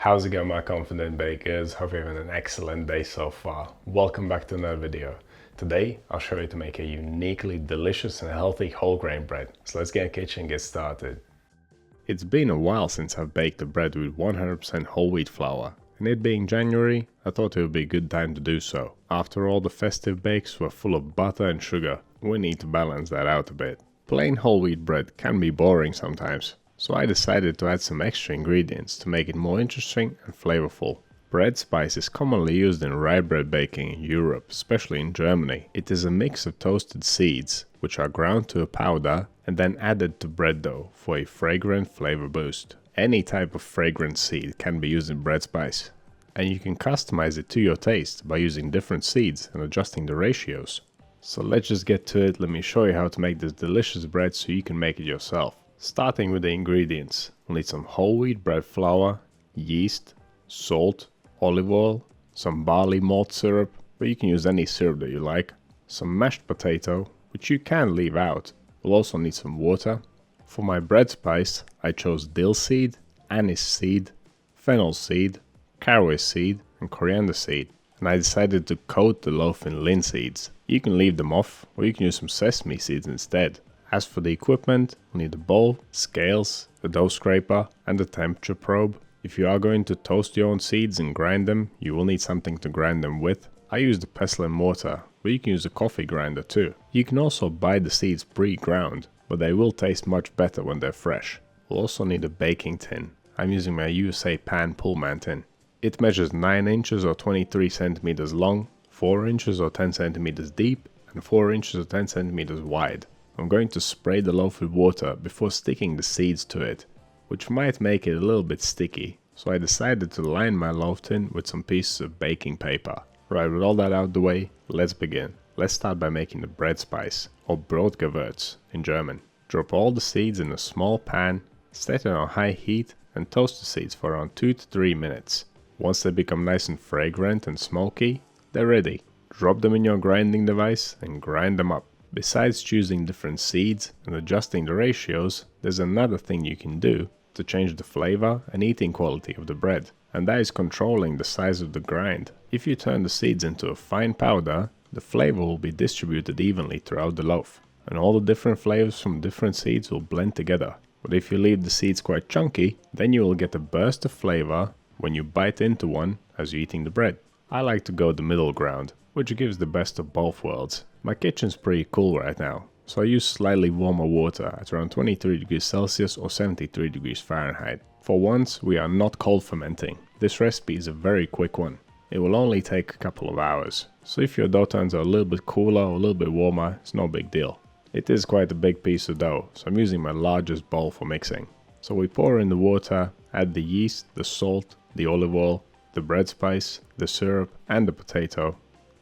How's it going, my confident bakers? Hope you're having an excellent day so far. Welcome back to another video. Today I'll show you to make a uniquely delicious and healthy whole grain bread. So let's get in the kitchen and get started. It's been a while since I've baked a bread with 100% whole wheat flour, and it being January, I thought it would be a good time to do so. After all, the festive bakes were full of butter and sugar. We need to balance that out a bit. Plain whole wheat bread can be boring sometimes, so I decided to add some extra ingredients to make it more interesting and flavorful. Bread spice is commonly used in rye bread baking in Europe, especially in Germany. It is a mix of toasted seeds, which are ground to a powder and then added to bread dough for a fragrant flavor boost. Any type of fragrant seed can be used in bread spice, and you can customize it to your taste by using different seeds and adjusting the ratios. So let's just get to it. Let me show you how to make this delicious bread so you can make it yourself. Starting with the ingredients, we'll need some whole wheat bread flour, yeast, salt, olive oil, some barley malt syrup, but you can use any syrup that you like, some mashed potato, which you can leave out. We'll also need some water. For my bread spice, I chose dill seed, anise seed, fennel seed, caraway seed, and coriander seed. And I decided to coat the loaf in linseeds. You can leave them off, or you can use some sesame seeds instead. As for the equipment, we'll need a bowl, scales, a dough scraper, and a temperature probe. If you are going to toast your own seeds and grind them, you will need something to grind them with. I used a pestle and mortar, but you can use a coffee grinder too. You can also buy the seeds pre-ground, but they will taste much better when they're fresh. We'll also need a baking tin. I'm using my USA Pan Pullman tin. It measures 9 inches or 23 centimeters long, 4 inches or 10 centimeters deep, and 4 inches or 10 centimeters wide. I'm going to spray the loaf with water before sticking the seeds to it, which might make it a little bit sticky, so I decided to line my loaf tin with some pieces of baking paper. Right, with all that out the way, let's begin. Let's start by making the bread spice, or Brotgewürz in German. Drop all the seeds in a small pan, set it on high heat, and toast the seeds for around 2 to 3 minutes. Once they become nice and fragrant and smoky, they're ready. Drop them in your grinding device and grind them up. Besides choosing different seeds and adjusting the ratios, there's another thing you can do to change the flavor and eating quality of the bread, and that is controlling the size of the grind. If you turn the seeds into a fine powder, the flavor will be distributed evenly throughout the loaf, and all the different flavors from different seeds will blend together. But if you leave the seeds quite chunky, then you will get a burst of flavor when you bite into one as you're eating the bread. I like to go the middle ground, which gives the best of both worlds. My kitchen's pretty cool right now, so I use slightly warmer water at around 23 degrees Celsius or 73 degrees Fahrenheit. For once, we are not cold fermenting. This recipe is a very quick one. It will only take a couple of hours, so if your dough turns out a little bit cooler or a little bit warmer, it's no big deal. It is quite a big piece of dough, so I'm using my largest bowl for mixing. So we pour in the water, add the yeast, the salt, the olive oil, the bread spice, the syrup, and the potato.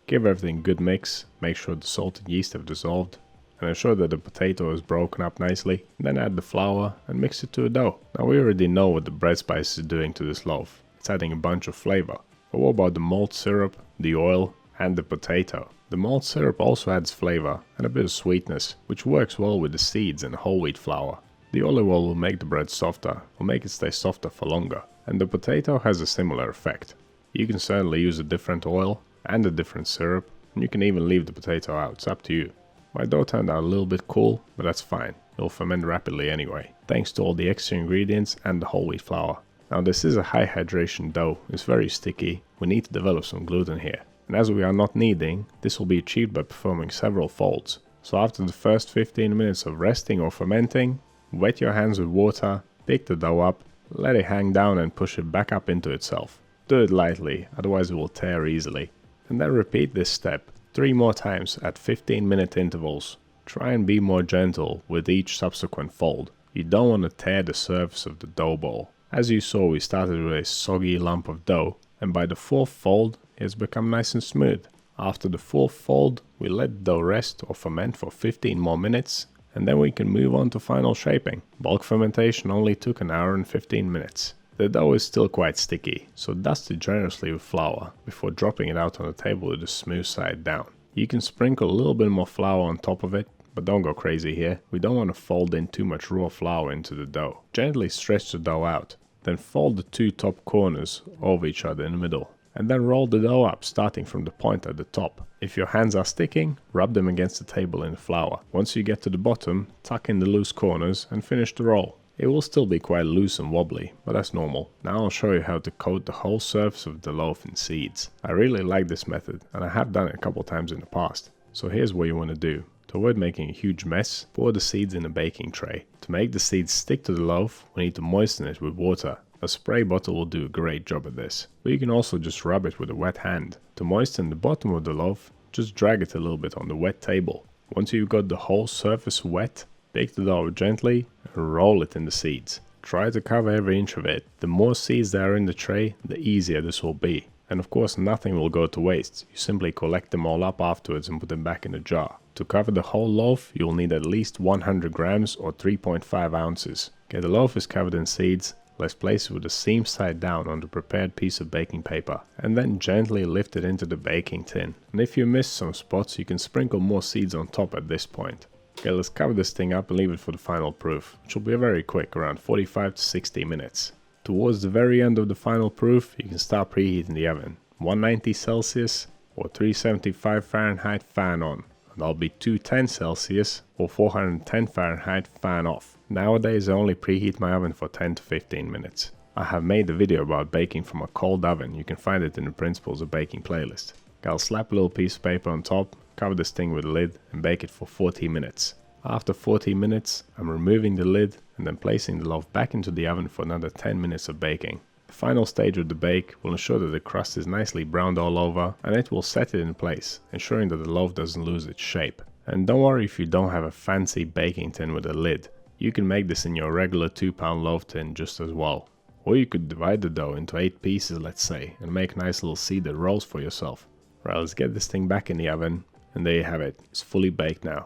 Give everything a good mix, make sure the salt and yeast have dissolved, and ensure that the potato is broken up nicely. Then add the flour and mix it to a dough. Now we already know what the bread spice is doing to this loaf. It's adding a bunch of flavor. But what about the malt syrup, the oil, and the potato? The malt syrup also adds flavor and a bit of sweetness, which works well with the seeds and whole wheat flour. The olive oil will make the bread softer, will make it stay softer for longer, and the potato has a similar effect. You can certainly use a different oil and a different syrup, and you can even leave the potato out, it's up to you. My dough turned out a little bit cool, but that's fine, it'll ferment rapidly anyway, thanks to all the extra ingredients and the whole wheat flour. Now this is a high hydration dough, it's very sticky, we need to develop some gluten here. And as we are not kneading, this will be achieved by performing several folds. So after the first 15 minutes of resting or fermenting, wet your hands with water, pick the dough up, let it hang down and push it back up into itself. Do it lightly, otherwise it will tear easily. And then repeat this step 3 more times at 15-minute intervals. Try and be more gentle with each subsequent fold. You don't want to tear the surface of the dough ball. As you saw, we started with a soggy lump of dough, and by the 4th fold, it has become nice and smooth. After the 4th fold, we let the dough rest or ferment for 15 more minutes, and then we can move on to final shaping. Bulk fermentation only took an hour and 15 minutes. The dough is still quite sticky, so dust it generously with flour before dropping it out on the table with the smooth side down. You can sprinkle a little bit more flour on top of it, but don't go crazy here. We don't want to fold in too much raw flour into the dough. Gently stretch the dough out. Then fold the two top corners over each other in the middle. And then roll the dough up starting from the point at the top. If your hands are sticking, rub them against the table in the flour. Once you get to the bottom, tuck in the loose corners and finish the roll. It will still be quite loose and wobbly, but that's normal. Now I'll show you how to coat the whole surface of the loaf in seeds. I really like this method and I have done it a couple times in the past. So here's what you want to do. To avoid making a huge mess, pour the seeds in a baking tray. To make the seeds stick to the loaf, we need to moisten it with water. A spray bottle will do a great job at this, but you can also just rub it with a wet hand. To moisten the bottom of the loaf, just drag it a little bit on the wet table. Once you've got the whole surface wet, bake the dough gently and roll it in the seeds. Try to cover every inch of it. The more seeds there are in the tray, the easier this will be. And of course nothing will go to waste. You simply collect them all up afterwards and put them back in a jar. To cover the whole loaf, you'll need at least 100 grams or 3.5 ounces. Okay, the loaf is covered in seeds. Let's place it with the seam side down on the prepared piece of baking paper and then gently lift it into the baking tin. And if you miss some spots, you can sprinkle more seeds on top at this point. Okay, let's cover this thing up and leave it for the final proof, which will be very quick, around 45 to 60 minutes. Towards the very end of the final proof, you can start preheating the oven. 190 Celsius or 375 Fahrenheit fan on. And that'll be 210 Celsius or 410 Fahrenheit fan off. Nowadays I only preheat my oven for 10 to 15 minutes. I have made a video about baking from a cold oven. You can find it in the Principles of Baking playlist. I'll slap a little piece of paper on top, cover this thing with a lid and bake it for 40 minutes. After 40 minutes, I'm removing the lid and then placing the loaf back into the oven for another 10 minutes of baking. The final stage of the bake will ensure that the crust is nicely browned all over and it will set it in place, ensuring that the loaf doesn't lose its shape. And don't worry if you don't have a fancy baking tin with a lid. You can make this in your regular 2-pound loaf tin just as well. Or you could divide the dough into 8 pieces, let's say, and make nice little seeded rolls for yourself. Right, let's get this thing back in the oven, and there you have it. It's fully baked now.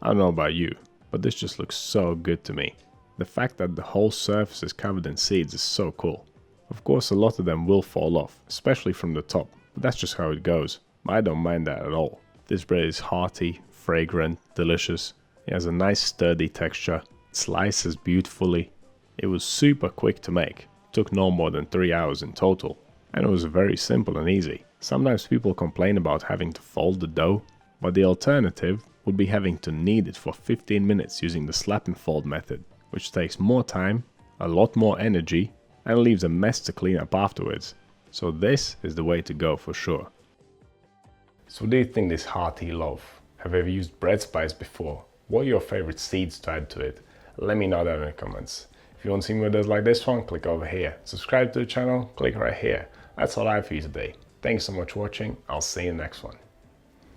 I don't know about you, but this just looks so good to me. The fact that the whole surface is covered in seeds is so cool. Of course, a lot of them will fall off, especially from the top, but that's just how it goes. I don't mind that at all. This bread is hearty, fragrant, delicious. It has a nice sturdy texture. It slices beautifully. It was super quick to make. It took no more than 3 hours in total. And it was very simple and easy. Sometimes people complain about having to fold the dough, but the alternative would be having to knead it for 15 minutes using the slap and fold method, which takes more time, a lot more energy, and leaves a mess to clean up afterwards. So this is the way to go for sure. So what do you think this hearty loaf? Have you ever used bread spice before? What are your favorite seeds to add to it? Let me know that in the comments. If you want to see more videos like this one, click over here. Subscribe to the channel, click right here. That's all I have for you today. Thanks so much for watching. I'll see you in the next one.